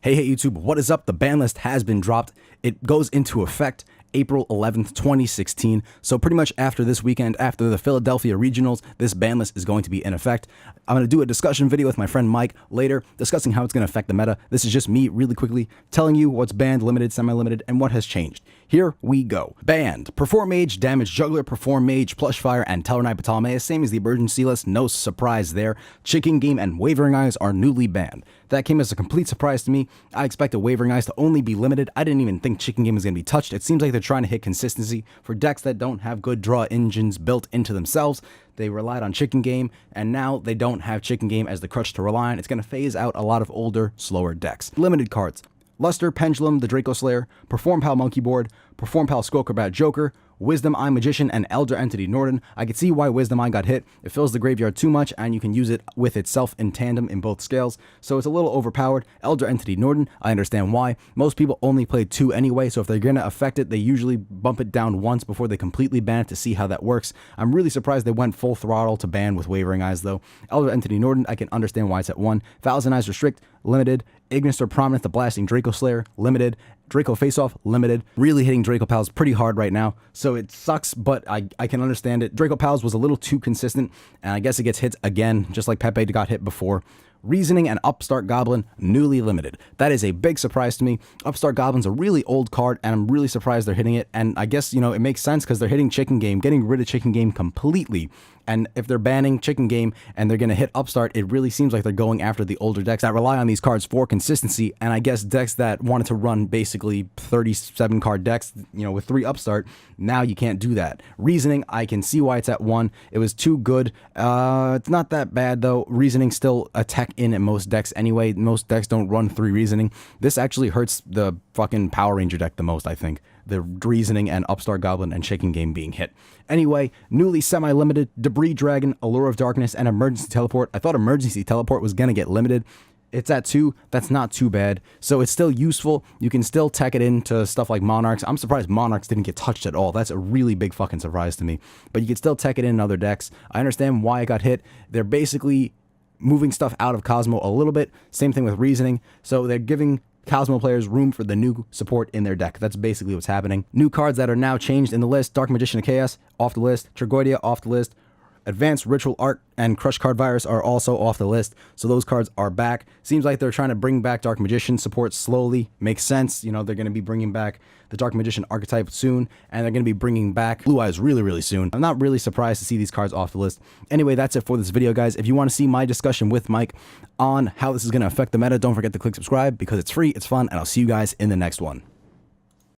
Hey YouTube, what is up? The ban list has been dropped. It goes into effect April 11th, 2016. So pretty much after this weekend, after the Philadelphia Regionals, this ban list is going to be in effect. I'm going to do a discussion video with my friend Mike later, discussing how it's going to affect the meta. This is just me really quickly telling you what's banned, limited, semi-limited, and what has changed. Here we go. Banned. Perform Mage, Damage Juggler, Perform Mage, Plush Fire, and Tellarknight Ptolemaeus, same as the emergency list, no surprise there. Chicken Game and Wavering Eyes are newly banned. That came as a complete surprise to me. I expected Wavering Eyes to only be limited. I didn't even think Chicken Game was going to be touched. It seems like they're trying to hit consistency for decks that don't have good draw engines built into themselves. They relied on Chicken Game, and now they don't have Chicken Game as the crutch to rely on. It's going to phase out a lot of older, slower decks. Limited cards. Luster, Pendulum, the Draco Slayer, Perform Pal Monkey Board, Perform Pal Skull Acrobat Joker, Wisdom Eye Magician, and Elder Entity Norden. I could see why Wisdom Eye got hit. It fills the graveyard too much, and you can use it with itself in tandem in both scales, so it's a little overpowered. Elder Entity Norden, I understand why. Most people only play 2 anyway, so if they're going to affect it, they usually bump it down once before they completely ban it to see how that works. I'm really surprised they went full throttle to ban with Wavering Eyes, though. Elder Entity Norden, I can understand why it's at 1. Thousand Eyes Restrict, limited. Ignis or Prominent, the Blasting Draco Slayer, limited. Draco Face-Off, limited. Really hitting Draco Pals pretty hard right now, so it sucks, but I can understand it. Draco Pals was a little too consistent, and I guess it gets hit again, just like Pepe got hit before. Reasoning and Upstart Goblin, newly limited. That is a big surprise to me. Upstart Goblin's a really old card, and I'm really surprised they're hitting it, and I guess, you know, it makes sense because they're hitting Chicken Game, getting rid of Chicken Game completely. And if they're banning Chicken Game and they're going to hit Upstart, it really seems like they're going after the older decks that rely on these cards for consistency. And I guess decks that wanted to run basically 37 card decks, you know, with 3 Upstart, now you can't do that. Reasoning, I can see why it's at 1. It was too good. It's not that bad though. Reasoning still a tech in most decks anyway. Most decks don't run 3 Reasoning. This actually hurts the fucking Power Ranger deck the most, I think. The Reasoning and Upstart Goblin and Chicken Game being hit. Anyway, newly semi-limited, Debris Dragon, Allure of Darkness, and Emergency Teleport. I thought Emergency Teleport was going to get limited. It's at 2. That's not too bad. So it's still useful. You can still tech it into stuff like Monarchs. I'm surprised Monarchs didn't get touched at all. That's a really big fucking surprise to me. But you can still tech it in other decks. I understand why it got hit. They're basically moving stuff out of Cosmo a little bit. Same thing with Reasoning. So they're giving Cosmo players room for the new support in their deck. That's basically what's happening. New cards that are now changed in the list. Dark Magician of Chaos, off the list. Tragoidia, off the list. Advanced Ritual Art and Crush Card Virus are also off the list, so those cards are back. Seems like they're trying to bring back Dark Magician support slowly. Makes sense. You know, they're going to be bringing back the Dark Magician archetype soon, and they're going to be bringing back Blue Eyes really soon. I'm not really surprised to see these cards off the list. Anyway, that's it for this video, guys. If you want to see my discussion with Mike on how this is going to affect the meta, don't forget to click subscribe because it's free, it's fun, and I'll see you guys in the next one.